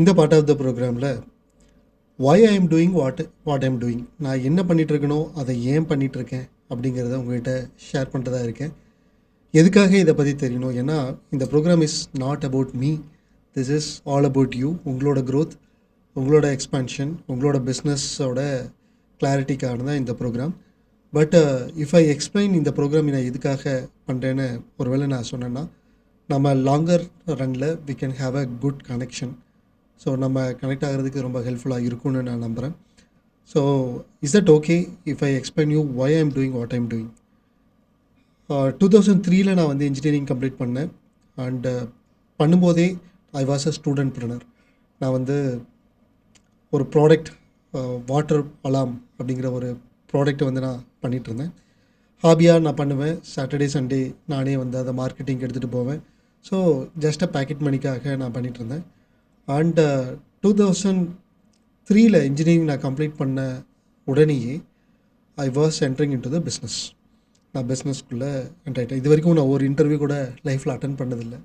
இந்த part of the ப்ரோக்ராமில் why I am doing what I am doing, நான் என்ன பண்ணிகிட்ருக்கனோ அதை ஏன் பண்ணிகிட்ருக்கேன் அப்படிங்கிறத உங்கள்கிட்ட ஷேர் பண்ணுறதா இருக்கேன். எதுக்காக இதை பற்றி தெரியணும்? ஏன்னா இந்த programme is not about me, this is all about you. உங்களோட க்ரோத், உங்களோட எக்ஸ்பான்ஷன், உங்களோட பிஸ்னஸோட கிளாரிட்டிக்கான தான் இந்த programme. But if I explain இந்த ப்ரோக்ராம் நான் எதுக்காக பண்ணுறேன்னு ஒருவேளை நான் சொன்னேன்னா, நம்ம லாங்கர் ரனில் we can have a good connection. So நம்ம கனெக்ட் ஆகிறதுக்கு ரொம்ப ஹெல்ப்ஃபுல்லாக இருக்கும்னு நான் நம்புகிறேன். So is that okay if I explain you why I am doing what I am doing? 2003 நான் வந்து இன்ஜினியரிங் கம்ப்ளீட் பண்ணேன். அண்டு பண்ணும்போதே ஐ வாஸ் அ ஸ்டூடெண்ட்ப்ரனர். நான் வந்து ஒரு ப்ராடக்ட், வாட்டர் அலாம் அப்படிங்கிற ஒரு ப்ராடக்ட்டை வந்து நான் பண்ணிகிட்ருந்தேன். ஹாபியாக நான் பண்ணுவேன். சாட்டர்டே சண்டே நானே வந்து அதை மார்க்கெட்டிங் எடுத்துகிட்டு போவேன். ஸோ ஜஸ்ட் பேக்கெட் மணிக்காக நான் பண்ணிகிட்ருந்தேன். அண்ட் 2003 இன்ஜினியரிங் நான் கம்ப்ளீட் பண்ண உடனேயே I was entering in to the business. நான் பிஸ்னஸ்க்குள்ளே என்ட்ரு ஆகிட்டேன். இது வரைக்கும் நான் ஒரு இன்டர்வியூ கூட லைஃப்பில் அட்டன் பண்ணதில்லை.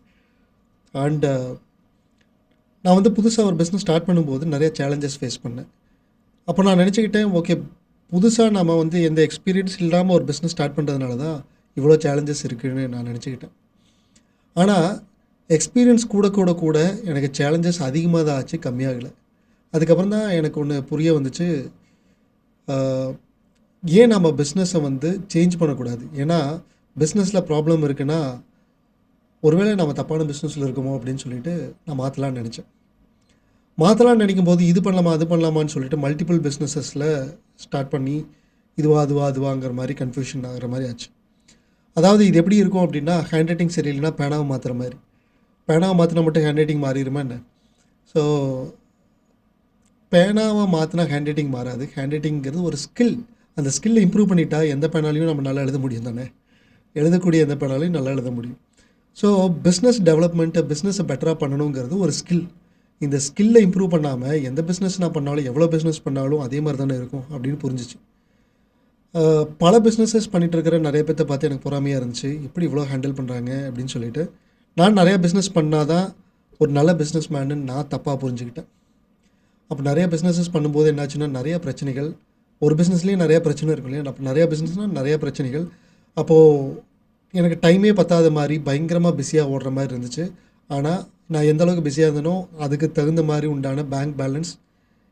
அண்ட் நான் வந்து புதுசாக ஒரு பிஸ்னஸ் ஸ்டார்ட் பண்ணும்போது நிறைய சேலஞ்சஸ் ஃபேஸ் பண்ணேன். அப்போ நான் நினச்சிக்கிட்டேன், ஓகே, புதுசாக நம்ம வந்து எந்த எக்ஸ்பீரியன்ஸ் இல்லாமல் ஒரு பிஸ்னஸ் ஸ்டார்ட் பண்ணுறதுனால தான் இவ்வளோ சேலஞ்சஸ் இருக்குதுன்னு நான் நினச்சிக்கிட்டேன். ஆனால் எக்ஸ்பீரியன்ஸ் கூட கூட கூட எனக்கு சேலஞ்சஸ் அதிகமாக தான் ஆச்சு, கம்மியாகலை. அதுக்கப்புறம் தான் எனக்கு ஒன்று புரிய வந்துச்சு, ஏன் நம்ம பிஸ்னஸை வந்து சேஞ்ச் பண்ணக்கூடாது. ஏன்னா பிஸ்னஸில் ப்ராப்ளம் இருக்குன்னா ஒருவேளை நம்ம தப்பான பிஸ்னஸில் இருக்கோமோ அப்படின்னு சொல்லிட்டு நான் மாற்றலான்னு நினச்சேன். மாற்றலான்னு நினைக்கும் போது இது பண்ணலாமா அது பண்ணலாமான்னு சொல்லிட்டு மல்டிபிள் பிஸ்னஸஸில் ஸ்டார்ட் பண்ணி இதுவாங்கிற மாதிரி கன்ஃபியூஷன் ஆகிற மாதிரி ஆச்சு. அதாவது இது எப்படி இருக்கும் அப்படின்னா, ஹேண்ட் ரைட்டிங் சரியில்லைன்னா பேனாவை மாற்றுற மாதிரி. பேனாவை மாற்றினா மட்டும் ஹேண்ட் ரைட்டிங் மாறிடுமா என்ன? ஸோ பேனாவை மாற்றினா ஹேண்ட் ரைட்டிங் மாறாது. ஹேண்ட் ரைட்டிங்கிறது ஒரு ஸ்கில். அந்த ஸ்கில்லை இம்ப்ரூவ் பண்ணிட்டா எந்த பேனாலையும் நம்ம நல்லா எழுத முடியும் தானே. எழுதக்கூடிய எந்த பேனாலையும் நல்லா எழுத முடியும். ஸோ பிஸ்னஸ் டெவலப்மெண்ட்டை, பிஸ்னஸை பெட்டராக பண்ணணுங்கிறது ஒரு ஸ்கில். இந்த ஸ்கில்லை இம்ப்ரூவ் பண்ணாமல் எந்த பிஸ்னஸ் நான் பண்ணாலும், எவ்வளோ பிஸ்னஸ் பண்ணாலும் அதே மாதிரி தானே இருக்கும் அப்படின்னு புரிஞ்சிச்சு. பல பிஸ்னஸஸ் பண்ணிகிட்டு இருக்கிற நிறைய பேர்த்த பார்த்து எனக்கு பொறாமையாக இருந்துச்சு, எப்படி இவ்வளோ ஹேண்டில் பண்ணுறாங்க அப்படின்னு சொல்லிட்டு. நான் நிறையா பிஸ்னஸ் பண்ணால் தான் ஒரு நல்ல பிஸ்னஸ் மேனு நான் தப்பாக புரிஞ்சுக்கிட்டேன். அப்போ நிறையா பிஸ்னஸஸ் பண்ணும்போது என்னாச்சுன்னா, நிறையா பிரச்சனைகள், ஒரு பிஸ்னஸ்லேயும் நிறையா பிரச்சனை இருக்கும் இல்லையா. அப்போ நிறையா பிஸ்னஸ்னால் நிறையா பிரச்சனைகள். அப்போது எனக்கு டைமே பத்தாத மாதிரி பயங்கரமாக பிஸியாக ஓடுற மாதிரி இருந்துச்சு. ஆனால் நான் எந்த அளவுக்கு பிஸியாக இருந்தேனோ அதுக்கு தகுந்த மாதிரி உண்டான பேங்க் பேலன்ஸ்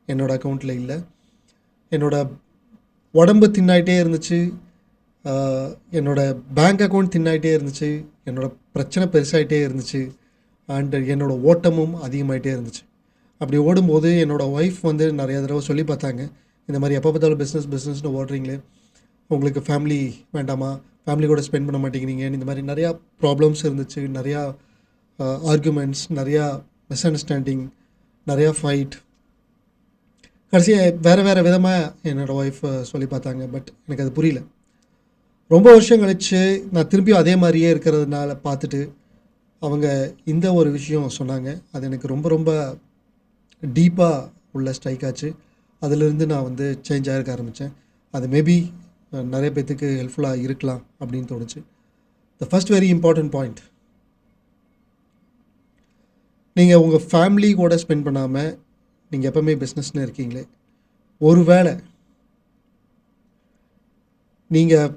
என்னோடய அக்கௌண்ட்டில் இல்லை. என்னோடய உடம்பு தின்னாயிட்டே இருந்துச்சு, என்னோடய பேங்க் அக்கௌண்ட் தின்னாயிட்டே இருந்துச்சு, என்னோடய பிரச்சனை பெருசாகிட்டே இருந்துச்சு, அண்டு என்னோடய ஓட்டமும் அதிகமாகிட்டே இருந்துச்சு. அப்படி ஓடும்போது என்னோடய ஒய்ஃப் வந்து நிறையா தடவை சொல்லி பார்த்தாங்க, இந்த மாதிரி எப்போ பார்த்தாலும் பிஸ்னஸ்னு ஓடுறீங்களே, உங்களுக்கு ஃபேமிலி வேண்டாமா, ஃபேமிலி கூட ஸ்பெண்ட் பண்ண மாட்டேங்கிறீங்கன்னு. இந்த மாதிரி நிறையா ப்ராப்ளம்ஸ் இருந்துச்சு, நிறையா ஆர்குமெண்ட்ஸ், நிறையா மிஸ் அண்டர்ஸ்டாண்டிங், நிறையா ஃபைட். கடைசியாக வேறு விதமாக என்னோடய ஒய்ஃப் சொல்லி பார்த்தாங்க. பட் எனக்கு அது புரியல. ரொம்ப வருஷம் கழித்து நான் திரும்பியும் அதே மாதிரியே இருக்கிறதுனால பார்த்துட்டு அவங்க இந்த ஒரு விஷயம் சொன்னாங்க. அது எனக்கு ரொம்ப ரொம்ப டீப்பாக உள்ள ஸ்ட்ரைக் ஆச்சு. அதிலிருந்து நான் வந்து சேஞ்ச் ஆகிருக்க ஆரம்பித்தேன். அது மேபி நிறைய பேர்த்துக்கு ஹெல்ப்ஃபுல்லாக இருக்கலாம் அப்படின்னு தோணுச்சு. த ஃபஸ்ட் வெரி இம்பார்ட்டண்ட் பாயிண்ட், நீங்கள் உங்கள் ஃபேமிலி கூட ஸ்பெண்ட் பண்ணாமல் நீங்கள் எப்போவுமே பிஸ்னஸ்னு இருக்கீங்களே, ஒருவேளை நீங்கள்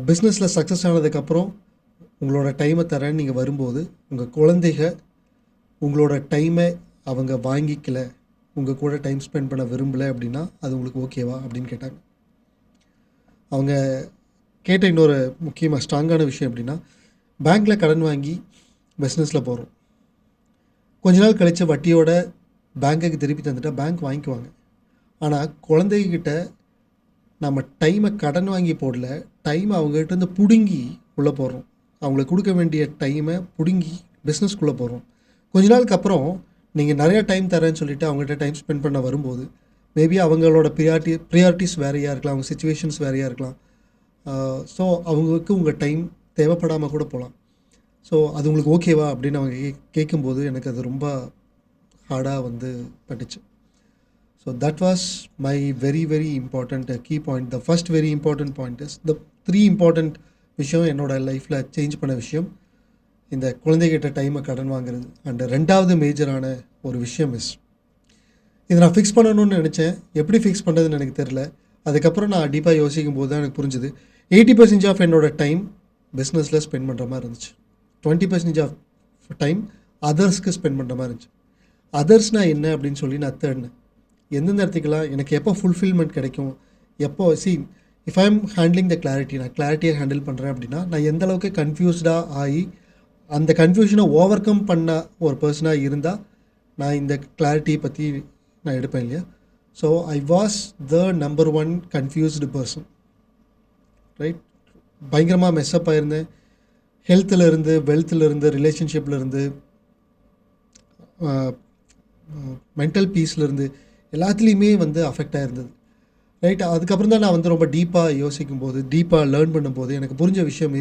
பிஸ்னஸில் சக்ஸஸ் ஆனதுக்கப்புறம் உங்களோட டைமை தரேன்னு நீங்கள் வரும்போது உங்கள் குழந்தைக உங்களோட டைமை அவங்க வாங்கிக்கல, உங்கள் கூட டைம் ஸ்பெண்ட் பண்ண விரும்பலை அப்படின்னா அது உங்களுக்கு ஓகேவா அப்படின்னு கேட்டாங்க. அவங்க கேட்ட இன்னொரு முக்கியமாக ஸ்ட்ராங்கான விஷயம் அப்படின்னா, பேங்க்கில் கடன் வாங்கி பிஸ்னஸில் போகிறோம், கொஞ்ச நாள் கழித்து வட்டியோட பேங்க்குக்கு திருப்பி தந்துட்டால் பேங்க் வாங்கிக்குவாங்க. ஆனால் குழந்தைகிட்ட நம்ம டைமை கடன் வாங்கி போடல, டைமை அவங்ககிட்டருந்து பிடுங்கி உள்ளே போடுறோம். அவங்களுக்கு கொடுக்க வேண்டிய டைமை பிடுங்கி பிஸ்னஸ்க்குள்ளே போடுறோம். கொஞ்ச நாளுக்கு அப்புறம் நீங்கள் நிறையா டைம் தரேன்னு சொல்லிவிட்டு அவங்ககிட்ட டைம் ஸ்பெண்ட் பண்ண வரும்போது மேபி அவங்களோட ப்ரியாரிட்டிஸ் வேறையாக இருக்கலாம், அவங்க சிச்சுவேஷன்ஸ் வேறையாக இருக்கலாம். ஸோ அவங்களுக்கு உங்கள் டைம் தேவைப்படாமல் கூட போகலாம். ஸோ அது உங்களுக்கு ஓகேவா அப்படின்னு அவங்க கேட்கும்போது எனக்கு அது ரொம்ப ஹார்டாக வந்து பட்டுச்சு. So that was my very very important key point. The first very important point is the 3 important விஷயம் என்னோடய லைஃப்பில் சேஞ்ச் பண்ண விஷயம் இந்த குழந்தைகிட்ட டைமை கடன் வாங்குறது. அண்ட் 2வது மேஜரான ஒரு விஷயம் இஸ் இதை நான் ஃபிக்ஸ் பண்ணணும்னு நினச்சேன். எப்படி ஃபிக்ஸ் பண்ணுறதுன்னு எனக்கு தெரில. அதுக்கப்புறம் நான் டீப்பாக யோசிக்கும் போது தான் எனக்கு புரிஞ்சுது. 80% ஆஃப் என்னோட டைம் பிஸ்னஸில் ஸ்பெண்ட் பண்ணுற மாதிரி இருந்துச்சு. 20% ஆஃப் டைம் அதர்ஸ்க்கு ஸ்பெண்ட் பண்ணுற மாதிரி இருந்துச்சு. அதர்ஸ்னால் என்ன அப்படின்னு சொல்லி நான் தேடினேன். எந்தெந்த இடத்துக்கெல்லாம் எனக்கு எப்போ ஃபுல்ஃபில்மெண்ட் கிடைக்கும், எப்போ if I am handling the clarity, நான் கிளாரிட்டியை ஹேண்டில் பண்ணுறேன் அப்படின்னா நான் எந்த அளவுக்கு கன்ஃபியூஸ்டாக ஆகி அந்த கன்ஃபியூஷனை ஓவர் கம் பண்ண ஒரு பர்சனாக இருந்தால் நான் இந்த கிளாரிட்டியை பற்றி நான் எடுப்பேன் இல்லையா. So I was the number 1 confused person, right. பயங்கரமாக மெஸ்அப் ஆயிருந்தேன். ஹெல்த்தில் இருந்து, வெல்த்தில் இருந்து, ரிலேஷன்ஷிப்பில் இருந்து, மென்டல் பீஸ்லேருந்து எல்லாத்துலேயுமே வந்து அஃபெக்ட் ஆகிருந்தது, ரைட். அதுக்கப்புறம் தான் நான் வந்து ரொம்ப டீப்பாக யோசிக்கும் போது, டீப்பாக லேர்ன் பண்ணும்போது எனக்கு புரிஞ்ச விஷயம்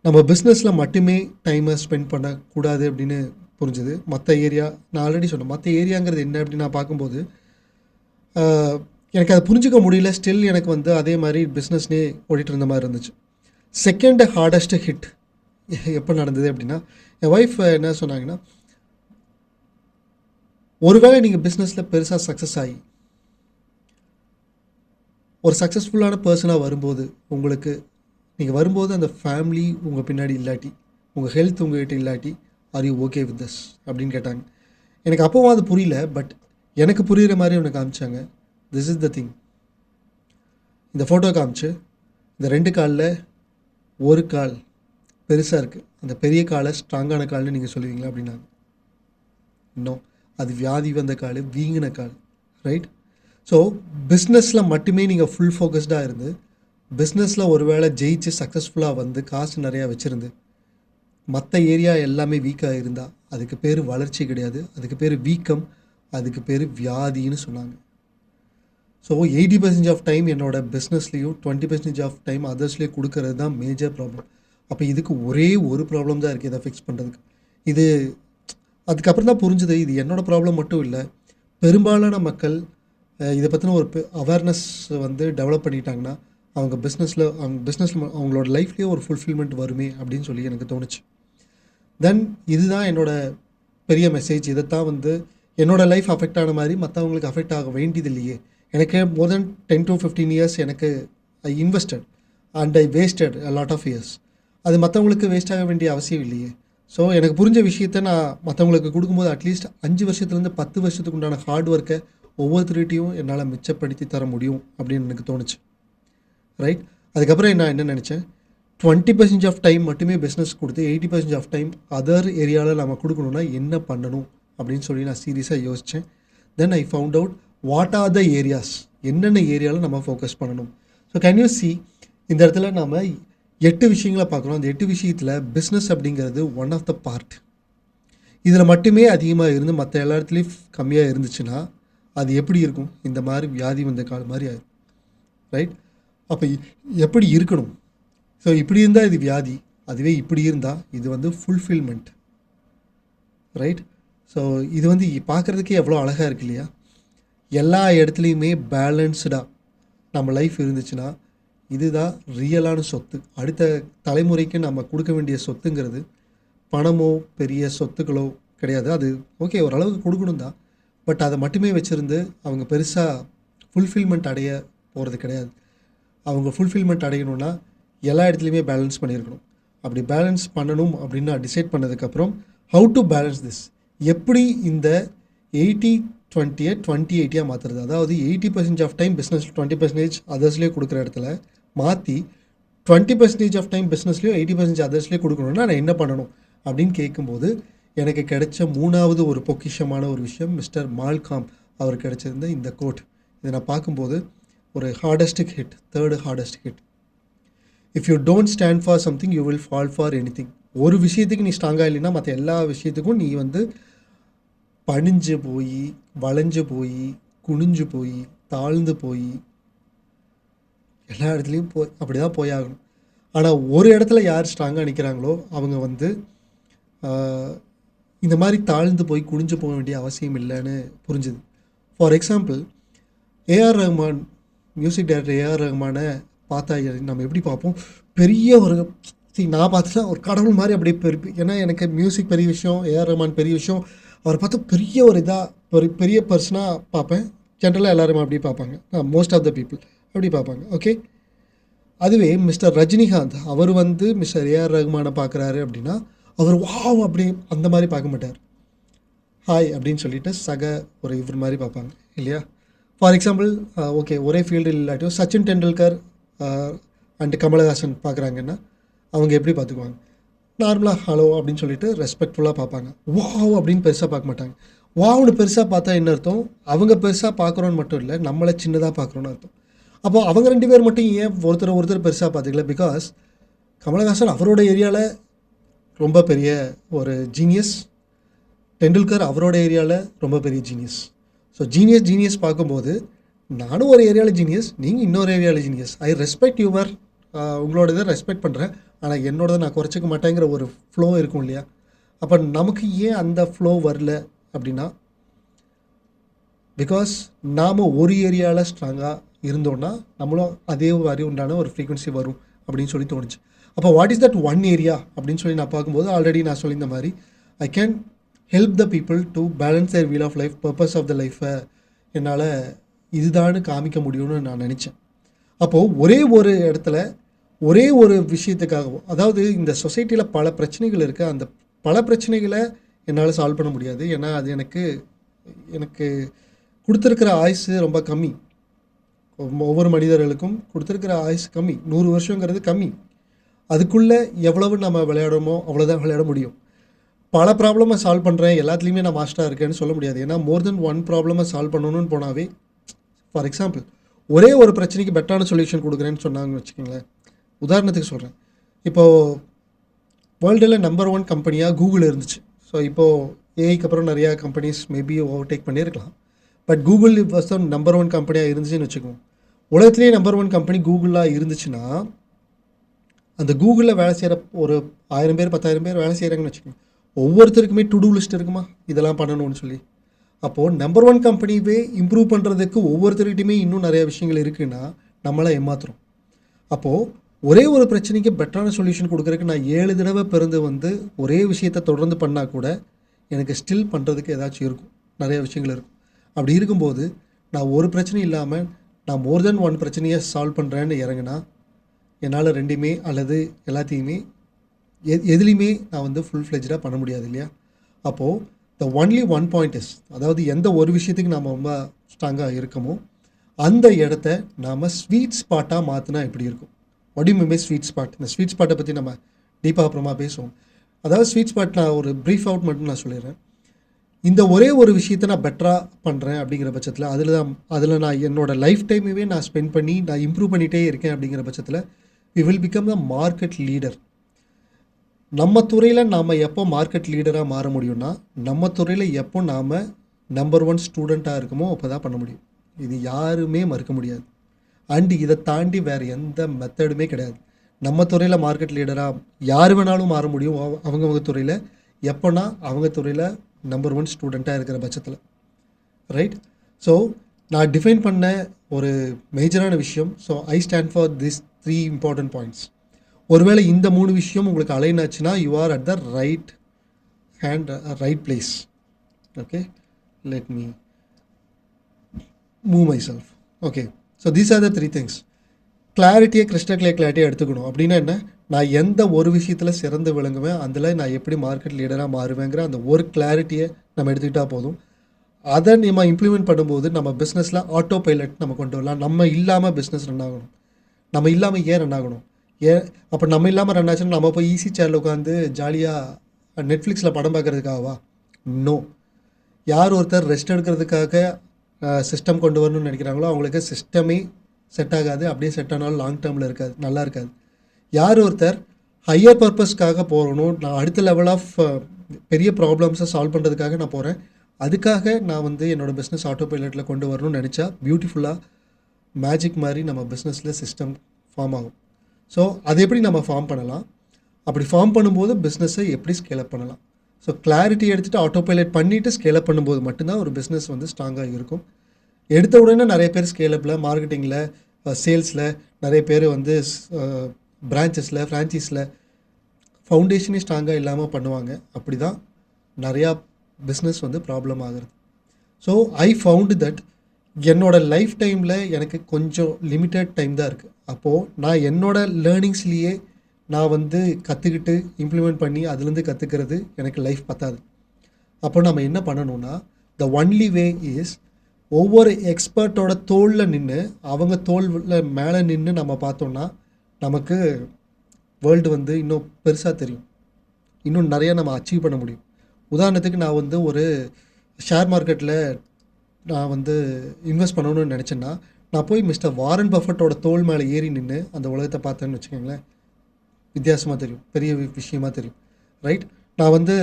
நம்ம பிஸ்னஸில் மட்டுமே டைமை ஸ்பெண்ட் பண்ணக்கூடாது அப்படின்னு புரிஞ்சுது. மற்ற ஏரியா நான் ஆல்ரெடி சொன்னேன். மற்ற ஏரியாங்கிறது என்ன அப்படின்னு நான் பார்க்கும்போது எனக்கு அதை புரிஞ்சிக்க முடியல. ஸ்டில் எனக்கு வந்து அதே மாதிரி பிஸ்னஸ்னே ஓடிட்டு இருந்த மாதிரி இருந்துச்சு. செகண்ட் ஹார்டஸ்ட் ஹிட் எப்போ நடந்தது அப்படின்னா, என் ஒய்ஃப் என்ன சொன்னாங்கன்னா, ஒருவேளை நீங்கள் பிஸ்னஸில் பெருசாக சக்ஸஸ் ஆகி ஒரு சக்ஸஸ்ஃபுல்லான பர்சனாக வரும்போது, நீங்கள் வரும்போது அந்த ஃபேமிலி உங்கள் பின்னாடி இல்லாட்டி, உங்கள் ஹெல்த் உங்கள்கிட்ட இல்லாட்டி, are you okay with this அப்படின்னு கேட்டாங்க. எனக்கு அப்போவும் அது புரியல. பட் எனக்கு புரிகிற மாதிரி ஒன்று காமிச்சாங்க. This is the thing. இந்த ஃபோட்டோ காமிச்சு, இந்த 2 காலில் ஒரு கால் பெருசாக இருக்குது, அந்த பெரிய காலை ஸ்ட்ராங்கான கால்னு நீங்கள் சொல்லுவீங்களா அப்படின்னாங்க. இன்னும் அது வியாதி வந்த கால், வீங்கின கால், ரைட். ஸோ பிஸ்னஸில் மட்டுமே நீங்கள் ஃபுல் ஃபோக்கஸ்டாக இருந்து, பிஸ்னஸில் ஒரு வேளை ஜெயிச்சு சக்ஸஸ்ஃபுல்லாக வந்து காசு நிறையா வச்சுருந்து மற்ற ஏரியா எல்லாமே வீக்காக இருந்தால் அதுக்கு பேர் வளர்ச்சி கிடையாது, அதுக்கு பேர் வீக்கம், அதுக்கு பேர் வியாதின்னு சொன்னாங்க. ஸோ 80% ஆஃப் டைம் என்னோடய பிஸ்னஸ்லேயும் 20% ஆஃப் டைம் அதர்ஸ்லேயும் கொடுக்கறது தான் மேஜர் ப்ராப்ளம். அப்போ இதுக்கு ஒரே ஒரு ப்ராப்ளம் தான் இருக்குது இதை ஃபிக்ஸ் பண்ணுறதுக்கு. இது அதுக்கப்புறம் தான் புரிஞ்சுது, இது என்னோடய ப்ராப்ளம் மட்டும் இல்லை. பெரும்பாலான மக்கள் இதை பற்றின ஒரு அவேர்னஸ் வந்து டெவலப் பண்ணிட்டாங்கன்னா அவங்க பிஸ்னஸில் அவங்களோட லைஃப்லேயே ஒரு ஃபுல்ஃபில்மெண்ட் வருமே அப்படின்னு சொல்லி எனக்கு தோணுச்சு. தென் இதுதான் என்னோடய பெரிய மெசேஜ். இதைத்தான் வந்து என்னோடய லைஃப் அஃபெக்ட் ஆன மாதிரி மற்றவங்களுக்கு அஃபெக்ட் ஆக வேண்டியது இல்லையே. எனக்கு மோர் தென் 10 to 15 இயர்ஸ் எனக்கு I invested and I wasted a lot of years. அது மற்றவங்களுக்கு வேஸ்ட் ஆக வேண்டிய அவசியம் இல்லையே. ஸோ எனக்கு புரிஞ்ச விஷயத்தை நான் மற்றவங்களுக்கு கொடுக்கும்போது அட்லீஸ்ட் 5 வருஷத்துலேருந்து 10 வருஷத்துக்கு உண்டான ஹார்ட் ஒர்க்கை ஒவ்வொருத்தருகிட்டையும் என்னால் மிச்சப்படுத்தி தர முடியும் அப்படின்னு எனக்கு தோணுச்சு, ரைட். அதுக்கப்புறம் நான் என்ன நினச்சேன், 20% ஆஃப் டைம் மட்டுமே பிஸ்னஸ் கொடுத்து 80% ஆஃப் டைம் அதர் ஏரியாவில் நம்ம கொடுக்கணுன்னா என்ன பண்ணணும் அப்படின்னு சொல்லி நான் சீரியஸாக யோசித்தேன். Then I found out what are the areas, என்னென்ன ஏரியாவில் நம்ம ஃபோக்கஸ் பண்ணணும். ஸோ கேன் யூ சி, இந்த இடத்துல நம்ம 8 விஷயங்களை பார்க்குறோம். அந்த 8 விஷயத்தில் பிஸ்னஸ் அப்படிங்கிறது ஒன் ஆஃப் த பார்ட். இதில் மட்டுமே அதிகமாக இருந்து மற்ற எல்லா இடத்துலையும் கம்மியாக இருந்துச்சுன்னா அது எப்படி இருக்கும், இந்த மாதிரி வியாதி வந்த காலம் மாதிரி ஆயிடும், ரைட். அப்போ எப்படி இருக்கணும்? ஸோ இப்படி இருந்தால் இது வியாதி, அதுவே இப்படி இருந்தால் இது வந்து ஃபுல்ஃபில்மெண்ட், ரைட். ஸோ இது வந்து பார்க்குறதுக்கே எவ்வளோ அழகாக இருக்கு இல்லையா. எல்லா இடத்துலையுமே பேலன்ஸ்டாக நம்ம லைஃப் இருந்துச்சுன்னா இதுதான் ரியலான சொத்து. அடுத்த தலைமுறைக்கு நம்ம கொடுக்க வேண்டிய சொத்துங்கிறது பணமோ பெரிய சொத்துக்களோ கிடையாது. அது ஓகே, ஓரளவுக்கு கொடுக்கணும் தான். பட் அதை மட்டுமே வச்சுருந்து அவங்க பெருசாக ஃபுல்ஃபில்மெண்ட் அடைய போகிறது கிடையாது. அவங்க ஃபுல்ஃபில்மெண்ட் அடையணும்னா எல்லா இடத்துலையுமே பேலன்ஸ் பண்ணியிருக்கணும். அப்படி பேலன்ஸ் பண்ணணும் அப்படின்னு நான் டிசைட் பண்ணதுக்கப்புறம் ஹவு டு பேலன்ஸ் திஸ், எப்படி இந்த 80-20 20-80 மாற்றுறது. அதாவது 80% ஆஃப் டைம் பிஸ்னஸ், 20% அதர்ஸ்லேயே கொடுக்குற இடத்துல மாற்றி 20% ஆஃப் டைம் பிஸ்னஸ்லேயும் 80% அதர்ஸ்லேயே கொடுக்கணுன்னா நான் என்ன பண்ணணும் அப்படின்னு கேட்கும்போது எனக்கு கிடைச்ச 3வது ஒரு பொக்கிஷமான ஒரு விஷயம் மிஸ்டர் மால்காம் அவர் கிடைச்சிருந்த இந்த கோட். இதை நான் பார்க்கும்போது ஒரு hardest hit, 3rd hardest hit. If you don't stand for something you will fall for anything. ஒரு விஷயத்துக்கு நீ ஸ்ட்ராங்காக இல்லைன்னா மற்ற எல்லா விஷயத்துக்கும் நீ வந்து பணிஞ்சு போய், வளைஞ்சு போய், குனிஞ்சு போய், தாழ்ந்து போய், எல்லா இடத்துலையும் அப்படி தான் போயாகணும். ஆனால் ஒரு இடத்துல யார் ஸ்ட்ராங்காக நிற்கிறாங்களோ அவங்க வந்து இந்த மாதிரி தாழ்ந்து போய் குனிஞ்சு போக வேண்டிய அவசியம் இல்லைன்னு புரிஞ்சுது. For example, AR Rahman, music director AR ரஹ்மானை பார்த்தா நம்ம எப்படி பார்ப்போம், பெரிய ஒரு நான் பார்த்துட்டா ஒரு கடவுள் மாதிரி அப்படி ஏன்னா எனக்கு மியூசிக் பெரிய விஷயம், ஏஆர் ரஹ்மான் பெரிய விஷயம். அவரை பார்த்தா பெரிய ஒரு பெரிய பர்சனாக பார்ப்பேன். ஜென்ரலாக எல்லாருமே அப்படி பார்ப்பாங்க. மோஸ்ட் ஆஃப் த பீப்புள் அப்படி பார்ப்பாங்க. ஓகே. அதுவே மிஸ்டர் ரஜினிகாந்த் அவர் வந்து மிஸ்டர் ஏஆர் ரஹ்மானை பார்க்குறாரு அப்படின்னா அவர் வாவ் அப்படி அந்த மாதிரி பார்க்க மாட்டார். ஹாய் அப்படின்னு சொல்லிட்டு ஒரு இவர் மாதிரி பார்ப்பாங்க இல்லையா? ஃபார் எக்ஸாம்பிள் ஓகே, ஒரே ஃபீல்டு இல்லாட்டியும் சச்சின் டெண்டுல்கர் அண்டு கமலஹாசன் பார்க்குறாங்கன்னா அவங்க எப்படி பார்த்துக்குவாங்க? நார்மலாக ஹலோ அப்படின்னு சொல்லிட்டு ரெஸ்பெக்ட்ஃபுல்லாக பார்ப்பாங்க. வாவ் அப்படின்னு பெருசாக பார்க்க மாட்டாங்க. வாவ்னு பெருசாக பார்த்தா என்ன அர்த்தம்? அவங்க பெருசாக பார்க்குறோன்னு மட்டும் இல்லை, நம்மளை சின்னதாக பார்க்குறோன்னு அர்த்தம். அப்போது அவங்க 2 பேர் மட்டும் ஏன் ஒருத்தர் பெருசாக பார்த்துக்கல? பிகாஸ் கமலஹாசன் அவரோட ஏரியாவில் ரொம்ப பெரிய ஒரு ஜீனியஸ், டெண்டுல்கர் அவரோட ஏரியாவில் ரொம்ப பெரிய ஜீனியஸ். ஸோ ஜீனியஸ் பார்க்கும்போது நானும் ஒரு ஏரியாவில் ஜீனியஸ், நீங்கள் இன்னொரு ஏரியாவில் ஜீனியஸ். ஐ ரெஸ்பெக்ட் யுவர் உங்களோட இதை ரெஸ்பெக்ட் பண்ணுறேன், ஆனால் என்னோடதை நான் குறைச்சிக்க மாட்டேங்கிற ஒரு ஃப்ளோ இருக்கும் இல்லையா? அப்போ நமக்கு ஏன் அந்த ஃப்ளோ வரல அப்படின்னா, பிகாஸ் நாம் ஒரு ஏரியாவில் ஸ்ட்ராங்காக இருந்தோன்னா நம்மளும் அதே மாதிரி உண்டான ஒரு ஃப்ரீக்வன்சி வரும் அப்படின்னு சொல்லி தோணுச்சு. அப்போ what is that one area அப்படின்னு சொல்லி நான் பார்க்கும்போது ஆல்ரெடி நான் சொல்லியிருந்த மாதிரி I can help the people to balance their wheel of life, purpose of the லைஃப்பை என்னால் இதுதான்னு காமிக்க முடியும்னு நான் நினச்சேன். அப்போது ஒரே ஒரு இடத்துல ஒரே ஒரு விஷயத்துக்காகவும், அதாவது இந்த சொசைட்டியில் பல பிரச்சனைகள் இருக்குது, அந்த பல பிரச்சனைகளை என்னால் சால்வ் பண்ண முடியாது. ஏன்னா அது எனக்கு கொடுத்துருக்கிற ஆயுசு ரொம்ப கம்மி. ஒவ்வொரு மனிதர்களுக்கும் கொடுத்துருக்கிற ஆயுசு கம்மி. 100 வருஷங்கிறது கம்மி. அதுக்குள்ளே எவ்வளவு நம்ம விளையாடுமோ அவ்வளோதான் விளையாட முடியும். பல ப்ராப்ளமை சால்வ் பண்ணுறேன், எல்லாத்துலேயுமே நான் மாஸ்டராக இருக்கேன்னு சொல்ல முடியாது. ஏன்னா மோர் தென் ஒன் ப்ராப்ளமை சால்வ் பண்ணணும்னு போனாவே, ஃபார் எக்ஸாம்பிள் ஒரே ஒரு பிரச்சனைக்கு பெட்டரான சொல்யூஷன் கொடுக்குறேன்னு சொன்னாங்கன்னு வச்சுக்கோங்களேன். உதாரணத்துக்கு சொல்கிறேன், இப்போது வேர்ல்டில் நம்பர் 1 கம்பெனியாக கூகுள் இருந்துச்சு. ஸோ இப்போது ஏஐக்கு அப்புறம் நிறையா கம்பெனிஸ் மேபி ஓவர்டேக் பண்ணியிருக்கலாம். But Google was the number 1 கம்பெனியாக இருந்துச்சுன்னு வச்சுக்கோங்க. உலகத்துலேயே நம்பர் 1 கம்பெனி கூகுளாக இருந்துச்சுன்னா, அந்த கூகுளில் வேலை செய்கிற ஒரு 1000 பேர் 10,000 பேர் வேலை செய்கிறாங்கன்னு வச்சுக்கோங்க. ஒவ்வொருத்தருக்குமே டு டூ லிஸ்ட் இருக்குமா இதெல்லாம் பண்ணணும்னு சொல்லி? அப்போது நம்பர் 1 கம்பெனிவே இம்ப்ரூவ் பண்ணுறதுக்கு ஒவ்வொருத்தருக்கிட்டையுமே இன்னும் நிறையா விஷயங்கள் இருக்குன்னா நம்மளை ஏமாத்துறோம். அப்போது ஒரே ஒரு பிரச்சனைக்கு பெட்டரான சொல்யூஷன் கொடுக்குறதுக்கு நான் 7 தடவை பிறந்து வந்து ஒரே விஷயத்தை தொடர்ந்து பண்ணால் கூட எனக்கு ஸ்டில் பண்ணுறதுக்கு ஏதாச்சும் இருக்கும், நிறைய விஷயங்கள் இருக்கும். அப்படி இருக்கும்போது நான் ஒரு பிரச்சனை இல்லாமல் நான் மோர் தென் 1 பிரச்சனையை சால்வ் பண்ணுறேன்னு இறங்கினா என்னால் 2மே அல்லது எல்லாத்தையுமே எதுலேயுமே நான் வந்து ஃபுல் ஃப்ளெஜ்டாக பண்ண முடியாது இல்லையா? அப்போது the only one point is, அதாவது எந்த ஒரு விஷயத்துக்கு நாம் ரொம்ப ஸ்ட்ராங்காக இருக்கமோ அந்த இடத்த நாம் ஸ்வீட் ஸ்பாட்டாக மாற்றினா எப்படி இருக்கும்? What you mean by sweet spot? இந்த ஸ்வீட் ஸ்பாட்டை பற்றி நம்ம டீப்பாக அப்புறமா பேசுவோம். அதாவது ஸ்வீட் ஸ்பாட் நான் ஒரு ப்ரீஃப் அவுட் மட்டும் நான் சொல்லிடுறேன். இந்த ஒரே ஒரு விஷயத்தை நான் பெட்டராக பண்ணுறேன் அப்படிங்கிற பட்சத்தில் அதில் நான் என்னோடய லைஃப் டைமையே நான் ஸ்பெண்ட் பண்ணி நான் இம்ப்ரூவ் பண்ணிகிட்டே இருக்கேன் அப்படிங்கிற பட்சத்தில் we will become the market leader. நம்ம துறையில் நாம் எப்போ மார்க்கெட் லீடராக மாற முடியும்னா, நம்ம துறையில் எப்போ நாம் நம்பர் 1 ஸ்டூடெண்ட்டாக இருக்குமோ அப்போ தான் பண்ண முடியும். இது யாருமே மறுக்க முடியாது. அண்டு இதை தாண்டி வேறு எந்த மெத்தடுமே கிடையாது. நம்ம துறையில் மார்க்கெட் லீடராக யார் வேணாலும் மாற முடியும் அவங்கவுங்க துறையில், எப்போனா அவங்க துறையில் நம்பர் 1 ஸ்டூடெண்ட்டாக இருக்கிற பட்சத்தில், ரைட்? ஸோ நான் டிஃபைன் பண்ண ஒரு மேஜரான விஷயம், so I stand for this 3 important points. ஒருவேளை இந்த 3 விஷயம் உங்களுக்கு அலைன் ஆச்சுன்னா you are at the right place. Okay, let me move myself. Okay, so these are the 3 things. கிளாரிட்டியை கிளாரிட்டியாக எடுத்துக்கணும். அப்படின்னா என்ன? நான் எந்த ஒரு விஷயத்தில் சிறந்து விளங்குவேன், அதில் நான் எப்படி மார்க்கெட் லீடராக மாறுவேங்கிற அந்த ஒரு கிளாரிட்டியை நம்ம எடுத்துக்கிட்டால் போதும். அதை நம்ம இம்ப்ளிமெண்ட் பண்ணும்போது நம்ம பிஸ்னஸில் ஆட்டோ பைலட் நம்ம கொண்டு வரலாம். நம்ம இல்லாமல் பிஸ்னஸ் ரன் ஆகணும். நம்ம இல்லாமல் ஏன் ரன் ஆகணும்? அப்போ நம்ம இல்லாமல் ரன் ஆச்சுன்னா நம்ம போய் ஈஸி சேரில் உட்காந்து ஜாலியாக நெட்ஃப்ளிக்ஸில் படம் பார்க்குறதுக்காகவா? நோ. யார் ஒருத்தர் ரெஸ்ட் எடுக்கிறதுக்காக சிஸ்டம் கொண்டு வரணும்னு நினைக்கிறாங்களோ அவங்களுக்கு சிஸ்டமே செட் ஆகாது. அப்படியே செட் ஆனாலும் லாங் டேர்மில் இருக்காது, நல்லா இருக்காது. யார் ஒருத்தர் ஹையர் பர்பஸ்க்காக போகணும், நான் அடுத்த லெவல் ஆஃப் பெரிய ப்ராப்ளம்ஸை சால்வ் பண்ணுறதுக்காக நான் போகிறேன், அதுக்காக நான் வந்து என்னோடய பிஸ்னஸ் ஆட்டோ பைலட்டில் கொண்டு வரணும்னு நினச்சா பியூட்டிஃபுல்லாக மேஜிக் மாதிரி நம்ம பிஸ்னஸில் சிஸ்டம் ஃபார்ம் ஆகும். ஸோ அதை எப்படி நம்ம ஃபார்ம் பண்ணலாம்? அப்படி ஃபார்ம் பண்ணும்போது பிஸ்னஸை எப்படி ஸ்கேலப் பண்ணலாம்? ஸோ கிளாரிட்டி எடுத்துகிட்டு ஆட்டோ பைலட் பண்ணிவிட்டு ஸ்கேலப் பண்ணும்போது மட்டும்தான் ஒரு பிஸ்னஸ் வந்து ஸ்ட்ராங்காக இருக்கும். எடுத்த உடனே நிறைய பேர் ஸ்கேலப்பில், மார்க்கெட்டிங்கில், சேல்ஸில் நிறைய பேர் வந்து பிரான்ச்சஸில், ஃப்ரான்ச்சைஸில் ஃபவுண்டேஷனே ஸ்ட்ராங்காக இல்லாமல் பண்ணுவாங்க. அப்படி தான் நிறையா பிஸ்னஸ் வந்து ப்ராப்ளம் ஆகுறது. ஸோ ஐ ஃபவுண்ட் தட் என்னோட லைஃப் டைமில் எனக்கு கொஞ்சம் லிமிட்டட் டைம் தான் இருக்குது. அப்போது நான் என்னோட லேர்னிங்ஸ்லேயே நான் வந்து கற்றுக்கிட்டு இம்ப்ளிமெண்ட் பண்ணி அதுலேருந்து கற்றுக்கிறது எனக்கு லைஃப் பத்தாது. அப்போ நம்ம என்ன பண்ணணும்னா, த ஒன்லி வே இஸ் ஒவ்வொரு எக்ஸ்பர்ட்டோட தோளில் நின்று அவங்க தோளில் மேலே நின்று நம்ம பார்த்தோம்னா நமக்கு வேர்ல்டு வந்து இன்னும் பெருசாக தெரியும். இன்னும் நிறையா நம்ம அச்சீவ் பண்ண முடியும். உதாரணத்துக்கு நான் வந்து ஒரு ஷேர் மார்க்கெட்டில் நான் வந்து இன்வெஸ்ட் பண்ணணும்னு நினச்சேன்னா, நான் போய் மிஸ்டர் வாரன் பஃபட்டோட தோள் மேலே ஏறி நின்று அந்த உலகத்தை பார்த்தேன்னு வச்சுக்கோங்களேன், வித்தியாசமாக தெரியும், பெரிய விஷயமாக தெரியும். ரைட்? நான் வந்து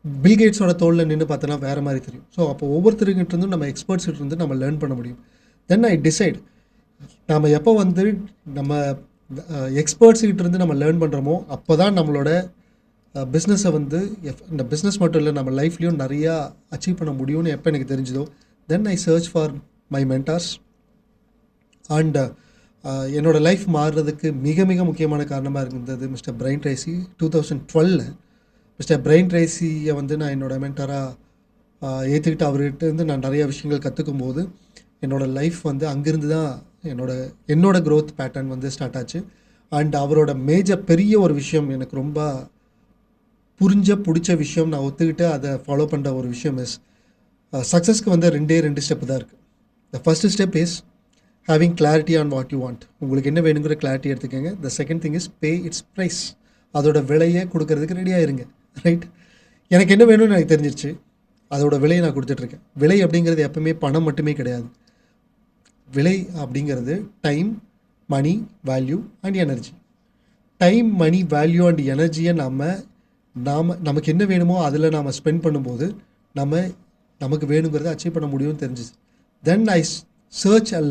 பில்கேட்ஸோட தோளில் நின்று பார்த்தோன்னா வேறு மாதிரி தெரியும். ஸோ அப்போ ஒவ்வொருத்தருக்கிட்ட இருந்தும் நம்ம எக்ஸ்பர்ட்ஸ்கிட்ட இருந்து நம்ம லேர்ன் பண்ண முடியும். தென் ஐ டிசைட் நம்ம எப்போ வந்து நம்ம எக்ஸ்பர்ட்ஸ்கிட்ட இருந்து நம்ம லேர்ன் பண்ணுறோமோ அப்போ தான் நம்மளோட பிஸ்னஸை வந்து இந்த பிஸ்னஸ் மட்டும் இல்லை நம்ம லைஃப்லேயும் நிறையா அச்சீவ் பண்ண முடியும்னு எப்போ எனக்கு தெரிஞ்சதோ then I search for my mentors. And என்னோடய லைஃப் மாறுறதுக்கு மிக மிக முக்கியமான காரணமாக இருந்தது mister Brian Tracy. 2012 mister Brian ட்ரேசியை வந்து நான் என்னோடய மென்டாராக ஏற்றுக்கிட்டு அவர்கிட்ட இருந்து நான் நிறையா விஷயங்கள் கற்றுக்கும் போது என்னோடய லைஃப் வந்து அங்கேருந்து தான் என்னோட க்ரோத் பேட்டர்ன் வந்து ஸ்டார்ட் ஆச்சு. அண்ட் அவரோட பெரிய ஒரு விஷயம் எனக்கு ரொம்ப பிடிச்ச விஷயம், நான் ஒத்துக்கிட்டு அதை ஃபாலோ பண்ணுற ஒரு விஷயம் இஸ் சக்ஸஸ்க்கு வந்து ரெண்டு ஸ்டெப்பு தான் இருக்குது. The first step is having clarity on what you want. உங்களுக்கு என்ன வேணுங்கிற கிளாரிட்டி எடுத்துக்கோங்க. The second thing is pay its price. அதோட விலையை கொடுக்கறதுக்கு ரெடியாக இருங்க. ரைட்? எனக்கு என்ன வேணும்னு எனக்கு தெரிஞ்சிருச்சு, அதோட விலையை நான் கொடுத்துட்ருக்கேன். விலை அப்படிங்கிறது எப்பவுமே பணம் மட்டுமே கிடையாது. விலை அப்படிங்கிறது time, money, value and energy. Time, money, value and எனர்ஜியை நமக்கு என்ன வேணுமோ அதில் நாம் ஸ்பெண்ட் பண்ணும்போது நமக்கு வேணுங்கிறத அச்சீவ் பண்ண முடியும்னு தெரிஞ்சிச்சு. Then I search a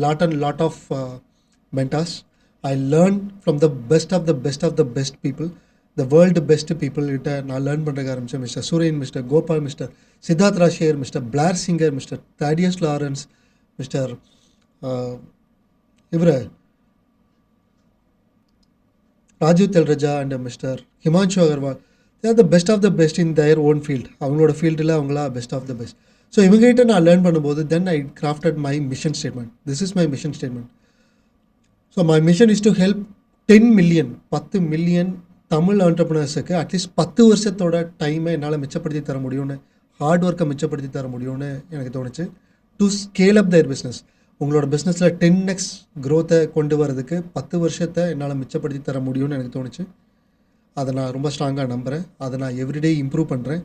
lot of mentors. I learned from the best of the best people, the world best people கிட்ட நான் லேர்ன் பண்ணுறதுக்கு ஆரம்பித்தேன். Mister Suren, mister Gopal, mister Siddharth ராஷேர், mister Blair Singer, mister Thaddeus Lawrence, mister Rajiv Talreja and mister Himanshu Agarwal. They are the best of the best in their own field. அவங்களோட ஃபீல்டில் அவங்களா best of the best. So இவங்ககிட்ட நான் லேர்ன் பண்ணும்போது then I crafted my mission statement. This is my mission statement. So my mission is to help 10 million Tamil ஆண்டர்ப்ரனர்ஸுக்கு at least 10 வருஷத்தோட டைமை என்னால் மிச்சப்படுத்தி தர முடியும்னு, ஹார்ட் ஒர்க்கை மிச்சப்படுத்தி தர முடியும்னு எனக்கு தோணுச்சு. To scale up their business. உங்களோட பிஸ்னஸில் 10x க்ரோத்தை கொண்டு வரதுக்கு 10 வருஷத்தை என்னால் மிச்சப்படுத்தி தர முடியும்னு எனக்கு தோணுச்சு. அதை நான் ரொம்ப ஸ்ட்ராங்காக நம்புகிறேன். அதை நான் எவ்ரிடே இம்ப்ரூவ் பண்ணுறேன்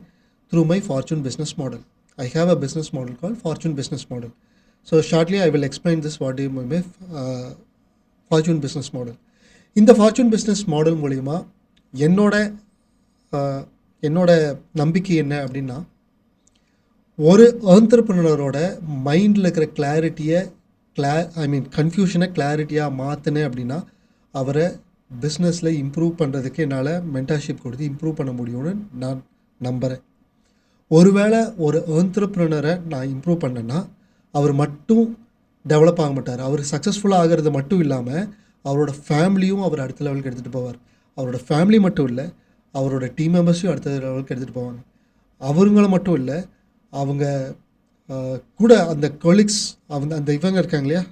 through my fortune business model. I have a business model called Fortune Business Model. So shortly I will explain this what is my Fortune Business Model. இந்த Fortune Business Model மூலிமா என்னோட நம்பிக்கை என்ன அப்படின்னா, ஒரு என்டர்பிரனரோட மைண்டில் இருக்கிற கிளாரிட்டியை கன்ஃபியூஷனை கிளாரிட்டியாக மாற்றினேன் அப்படின்னா அவரை பிஸ்னஸில் இம்ப்ரூவ் பண்ணுறதுக்கு என்னால் மென்டார்ஷிப் கொடுத்து இம்ப்ரூவ் பண்ண முடியும்னு நான் நம்புகிறேன். ஒருவேளை ஒரு என்டர்பிரனரை நான் இம்ப்ரூவ் பண்ணேன்னா அவர் மட்டும் டெவலப் ஆக மாட்டார். அவர் சக்ஸஸ்ஃபுல்லாக ஆகிறது மட்டும் இல்லாமல் அவரோட ஃபேமிலியும் அவர் அடுத்த லெவலுக்கு எடுத்துகிட்டு போவார். அவரோட ஃபேமிலி மட்டும் இல்லை, அவரோட டீம் மெம்பர்ஸையும் அடுத்த லெவலுக்கு எடுத்துகிட்டு போவாங்க. அவங்கள மட்டும் இல்லை, அவங்க கூட அந்த கொலீக்ஸ், அந்த இவங்க இருக்காங்க இல்லையா,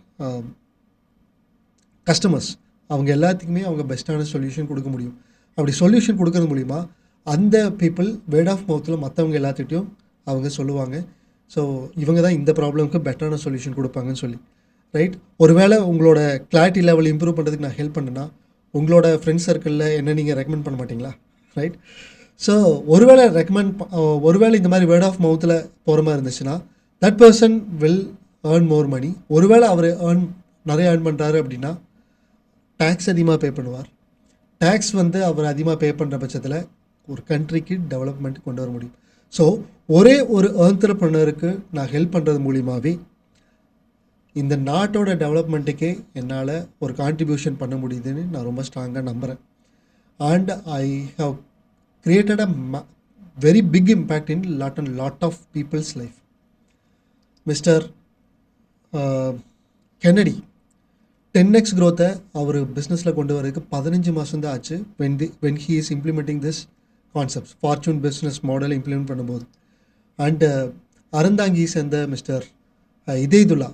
கஸ்டமர்ஸ், அவங்க எல்லாத்துக்குமே அவங்க பெஸ்ட்டான சொல்யூஷன் கொடுக்க முடியும். அப்படி சொல்யூஷன் கொடுக்கறது மூலிமா அந்த பீப்புள் வேர்ட் ஆஃப் மவுத்தில் மற்றவங்க எல்லாத்துக்கிட்டையும் அவங்க சொல்லுவாங்க. ஸோ இவங்க தான் இந்த ப்ராப்ளம்க்கு பெட்டரான சொல்யூஷன் கொடுப்பாங்கன்னு சொல்லி. ரைட்? ஒருவேளை உங்களோட கிளாரிட்டி லெவல் இம்ப்ரூவ் பண்ணுறதுக்கு நான் ஹெல்ப் பண்ணேன்னா உங்களோட ஃப்ரெண்ட்ஸ் சர்க்கிளில் என்ன நீங்கள் ரெக்கமெண்ட் பண்ண மாட்டிங்களா? ரைட்? ஸோ ஒருவேளை இந்த மாதிரி வேர்ட் ஆஃப் மவுத்தில் போகிற மாதிரி இருந்துச்சுன்னா that person will earn more money. ஒருவேளை அவர் நிறைய ஏர்ன் பண்ணுறாரு அப்படின்னா டேக்ஸ் அதிகமாக பே பண்ணுவார். டேக்ஸ் வந்து அவர் அதிகமாக பே பண்ணுற பட்சத்தில் ஒரு கண்ட்ரிக்கு டெவலப்மெண்ட் கொண்டு வர முடியும். ஸோ ஒரே ஒரு என்டர்பிரனருக்கு நான் ஹெல்ப் பண்ணுறது மூலிமாவே இந்த நாட்டோட டெவலப்மெண்ட்டுக்கே என்னால் ஒரு கான்ட்ரிபியூஷன் பண்ண முடியுதுன்னு நான் ரொம்ப ஸ்ட்ராங்காக நம்புகிறேன். And I have created a very big impact in lot of people's life. Mister Kennedy 10x growth அவர் பிஸ்னஸில் கொண்டு வரதுக்கு 15 மாதம் தான் ஆச்சு. when he is implementing this concepts fortune business model implement பண்ணும்போது. அண்டு அறந்தாங்கி சேர்ந்த மிஸ்டர் இதயதுல்லா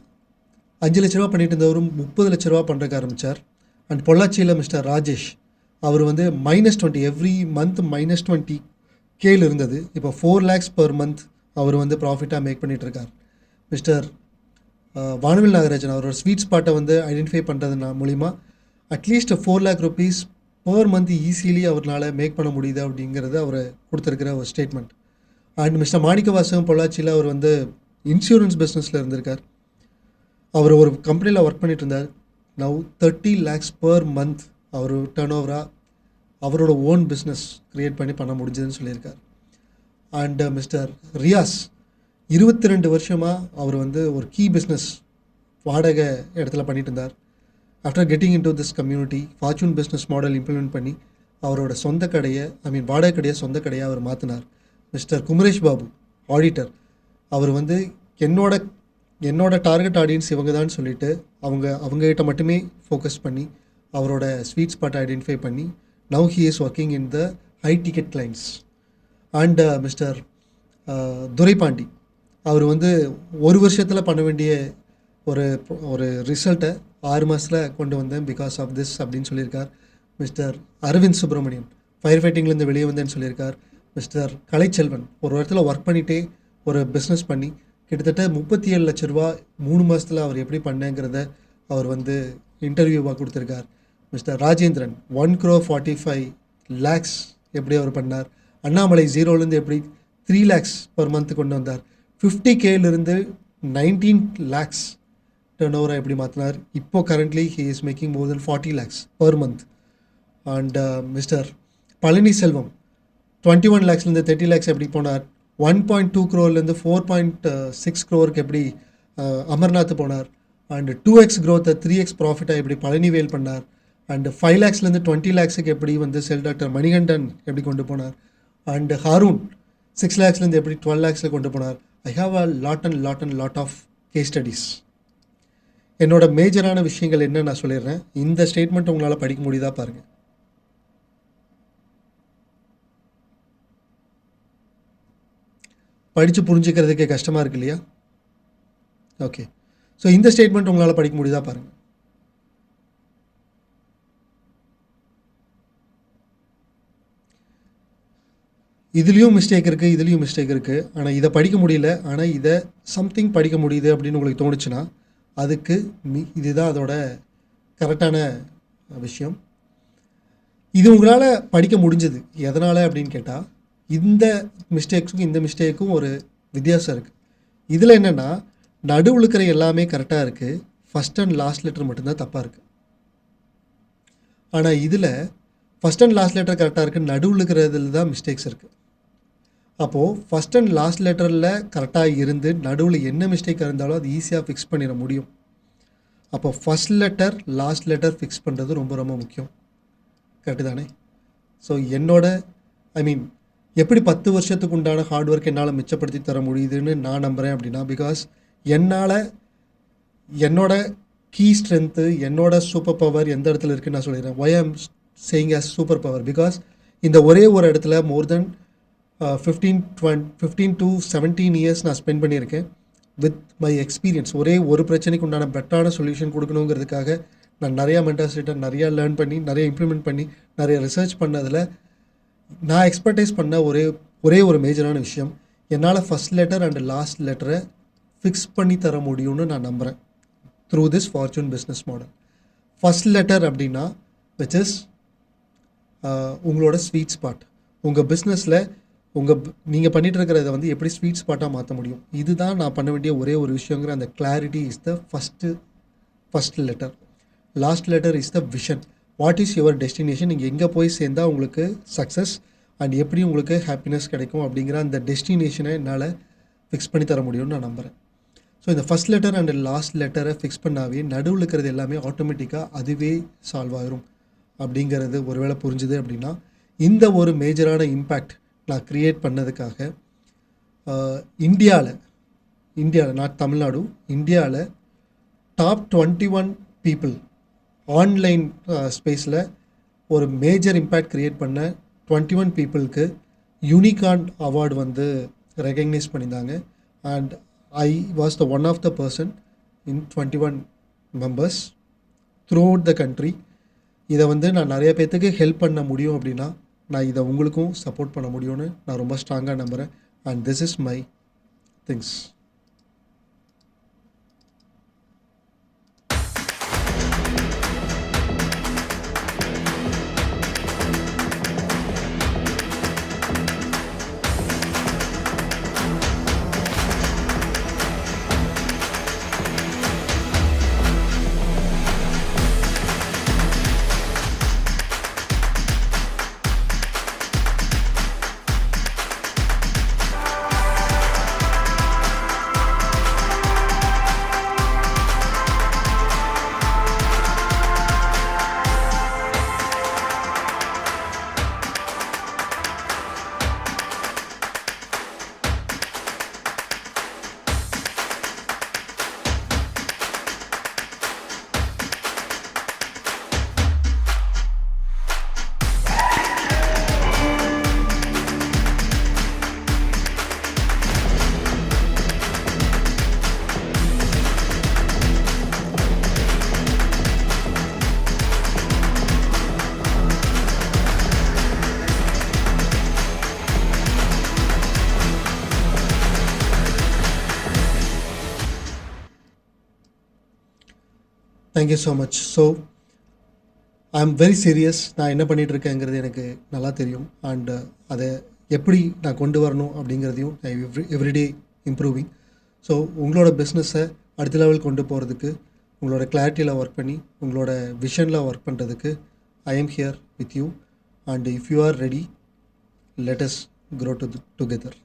5 லட்ச ரூபா பண்ணிட்டு இருந்தவரும் 30 லட்ச ரூபா பண்ணுறதுக்கு ஆரம்பித்தார். அண்ட் பொள்ளாச்சியில் மிஸ்டர் ராஜேஷ் அவர் வந்து -20 எவ்ரி மந்த் -20 கேல் இருந்தது. இப்போ 4 lakhs per month அவர் வந்து ப்ராஃபிட்டாக மேக் பண்ணிகிட்ருக்கார். மிஸ்டர் வானவில் நாகராஜன் அவரோட ஸ்வீட் ஸ்பாட்டை வந்து ஐடென்டிஃபை பண்ணுறது மூலிமா at least 4 lakh rupees per month easily அவரால் மேக் பண்ண முடியுது அப்படிங்கிறது அவர் கொடுத்துருக்கிற ஒரு ஸ்டேட்மெண்ட். அண்ட் மிஸ்டர் மாணிக்கவாசகம் பொள்ளாச்சியில் அவர் வந்து இன்சூரன்ஸ் பிஸ்னஸில் இருந்திருக்கார். அவர் ஒரு கம்பெனியில் ஒர்க் பண்ணிட்டு இருந்தார். நவ் 30 lakhs per month அவர் டர்ன் ஓவராக அவரோட ஓன் பிஸ்னஸ் க்ரியேட் பண்ண முடிஞ்சதுன்னு சொல்லியிருக்கார். அண்ட் மிஸ்டர் ரியாஸ் 22 வருஷமாக அவர் வந்து ஒரு கீ பிஸ்னஸ் வாடகை இடத்துல பண்ணிட்டு இருந்தார். After getting in to this community fortune business model implement பண்ணி அவரோட சொந்த கடையை வாடகை கடையை சொந்த கடையாக அவர் மாற்றினார். மிஸ்டர் குமரேஷ் பாபு ஆடிட்டர் அவர் வந்து என்னோட டார்கெட் ஆடியன்ஸ் இவங்க தான் சொல்லிட்டு அவங்ககிட்ட மட்டுமே ஃபோக்கஸ் பண்ணி அவரோட ஸ்வீட் ஸ்பாட்டை ஐடென்டிஃபை பண்ணி now he is working in the high ticket clients. And mister Duraipandi அவர் வந்து ஒரு வருஷத்தில் பண்ண வேண்டிய ஒரு ரிசல்ட்டை 6 மாதத்தில் கொண்டு வந்தேன் பிகாஸ் ஆஃப் திஸ் அப்படின்னு சொல்லியிருக்கார். மிஸ்டர் அரவிந்த் சுப்ரமணியன் ஃபயர் ஃபைட்டிங்லேருந்து வெளியே வந்தேன்னு சொல்லியிருக்கார். மிஸ்டர் கலைச்செல்வன் ஒரு இடத்துல ஒர்க் பண்ணிகிட்டே ஒரு பிஸ்னஸ் பண்ணி கிட்டத்தட்ட 37 லட்ச ரூபா 3 மாதத்தில் அவர் எப்படி பண்ணேங்கிறத அவர் வந்து இன்டர்வியூவாக கொடுத்துருக்கார். மிஸ்டர் ராஜேந்திரன் 1,45,00,000 எப்படி அவர் பண்ணார். அண்ணாமலை 0லேருந்து எப்படி 3 lakhs per month கொண்டு வந்தார். 50Kலேருந்து 19 lakhs டர்ன் ஓவராக எப்படி மாற்றினார். இப்போ currently he is making more then 40 lakhs per month. And mister Palani Selvam 21 lakhsலேருந்து 30 lakhs எப்படி போனார். 1.2 crore 4.6 crore எப்படி அமர்நாத் போனார். அண்ட் 2x growth 3x ப்ராஃபிட்டாக எப்படி பழனிவேல் பண்ணார். அண்ட் 5 lakhsலேருந்து 20 lakhs எப்படி வந்து செல் டாக்டர் மணிகண்டன் எப்படி கொண்டு போனார். அண்ட் ஹாரூன் 6 lakhsலேருந்து எப்படி 12 lakhs கொண்டு போனார். I have a lot of case studies. என்னோட மேஜரான விஷயங்கள் என்ன நான் சொல்லிடுறேன். இந்த ஸ்டேட்மெண்ட் உங்களால் படிக்க முடியுதா பாருங்கள். படித்து புரிஞ்சுக்கிறதுக்கு கஷ்டமாக இருக்கு இல்லையா? ஓகே, ஸோ இந்த ஸ்டேட்மெண்ட் உங்களால் படிக்க முடியுதா பாருங்கள். இதுலேயும் மிஸ்டேக் இருக்குது. ஆனால் இதை படிக்க முடியல, ஆனால் இதை சம்திங் படிக்க முடியுது அப்படின்னு உங்களுக்கு தோணுச்சுன்னா அதுக்கு இதுதான் அதோட கரெக்டான விஷயம். இது உங்களால் படிக்க முடிஞ்சது எதனால் அப்படின்னு கேட்டால் இந்த மிஸ்டேக்கும் ஒரு வித்தியாசம் இருக்குது. இதில் என்னென்னா நடுவில் இருக்கிற எல்லாமே கரெக்டாக இருக்குது, ஃபஸ்ட் அண்ட் லாஸ்ட் லெட்டர் மட்டும்தான் தப்பாக இருக்குது. ஆனால் இதில் ஃபஸ்ட் அண்ட் லாஸ்ட் லெட்டர் கரெக்டாக இருக்குது, நடுவில் இருக்கிறதுல தான் மிஸ்டேக்ஸ் இருக்குது. அப்போது ஃபஸ்ட் அண்ட் லாஸ்ட் லெட்டரில் கரெக்டாக இருந்து நடுவில் என்ன மிஸ்டேக்காக இருந்தாலும் அது ஈஸியாக ஃபிக்ஸ் பண்ணிட முடியும். அப்போ first letter last letter fix பண்ணுறது ரொம்ப ரொம்ப முக்கியம். கரெக்டு தானே? ஸோ எப்படி 10 வருஷத்துக்கு உண்டான ஹார்ட் ஒர்க் என்னால் மிச்சப்படுத்தி தர முடியுதுன்னு நான் நம்புகிறேன் அப்படின்னா பிகாஸ் என்னோட கீ ஸ்ட்ரென்த்து என்னோட சூப்பர் பவர் எந்த இடத்துல இருக்குதுன்னு நான் சொல்லிடுறேன். Why I'm saying as super power because இந்த ஒரே ஒரு இடத்துல மோர் தென் 15 to 17 years நான் ஸ்பெண்ட் பண்ணியிருக்கேன் வித் மை எக்ஸ்பீரியன்ஸ். ஒரே ஒரு பிரச்சனைக்கு உண்டான பெட்டரான சொல்யூஷன் கொடுக்கணுங்கிறதுக்காக நான் நிறையா மென்டார்ஸ்கிட்ட நிறையா லேர்ன் பண்ணி நிறைய இம்ப்ளிமெண்ட் பண்ணி நிறைய ரிசர்ச் பண்ணதில் நான் எக்ஸ்பர்டைஸ் பண்ண ஒரே ஒரு மேஜரான விஷயம் என்னால் ஃபஸ்ட் லெட்டர் அண்ட் லாஸ்ட் லெட்டரை ஃபிக்ஸ் பண்ணி தர முடியும்னு நான் நம்புகிறேன் through this fortune business model. First letter அப்படின்னா விச் இஸ் உங்களோட ஸ்வீட் ஸ்பாட். உங்கள் பிஸ்னஸில் நீங்கள் பண்ணிகிட்டு இருக்கிறத வந்து எப்படி ஸ்வீட் ஸ்பாட்டாக மாற்ற முடியும், இதுதான் நான் பண்ண வேண்டிய ஒரே ஒரு விஷயங்கிற அந்த clarity is the first letter. Last letter is the vision. What is your destination, நீங்கள் எங்கே போய் சேர்ந்தால் உங்களுக்கு சக்ஸஸ் அண்ட் எப்படி உங்களுக்கு ஹாப்பினஸ் கிடைக்கும் அப்படிங்கிற அந்த டெஸ்டினேஷனை என்னால் ஃபிக்ஸ் பண்ணி தர முடியும்னு நான் நம்புகிறேன். ஸோ இந்த ஃபஸ்ட் லெட்டர் அண்ட் லாஸ்ட் லெட்டரை ஃபிக்ஸ் பண்ணாவே நடுவில் இருக்கிறது எல்லாமே ஆட்டோமேட்டிக்காக அதுவே சால்வ் ஆகிரும் அப்படிங்கிறது ஒருவேளை புரிஞ்சுது அப்படின்னா இந்த ஒரு மேஜரான இம்பேக்ட் நான் க்ரியேட் பண்ணதுக்காக இந்தியாவில் நாட் தமிழ்நாடு, இந்தியாவில் டாப் 21 பீப்புள் ஆன்லைன் ஸ்பேஸில் ஒரு மேஜர் இம்பேக்ட் க்ரியேட் பண்ண 21 பீப்புளுக்கு யூனிகார்ன் அவார்டு வந்து ரெகக்னைஸ் பண்ணியிருந்தாங்க. And I was the one of the person in 21 members throughout the country. இதை வந்து நான் நிறைய பேர்த்துக்கு ஹெல்ப் பண்ண முடியும் அப்படின்னா நான் இதை உங்களுக்கும் சப்போர்ட் பண்ண முடியும்னு நான் ரொம்ப ஸ்ட்ராங்காக நம்புகிறேன். And this is my things. Thank you so much. So I am very serious. நான் என்ன பண்ணிகிட்ருக்கேங்கிறது எனக்கு நல்லா தெரியும். அண்டு அதை எப்படி நான் கொண்டு வரணும் அப்படிங்கிறதையும் எவ்ரிடே இம்ப்ரூவிங். ஸோ உங்களோட பிஸ்னஸை அடுத்த லெவல் கொண்டு போகிறதுக்கு, உங்களோட கிளாரிட்டியில் ஒர்க் பண்ணி உங்களோட விஷனில் ஒர்க் பண்ணுறதுக்கு I am here with you. And if you are ready, let us grow together.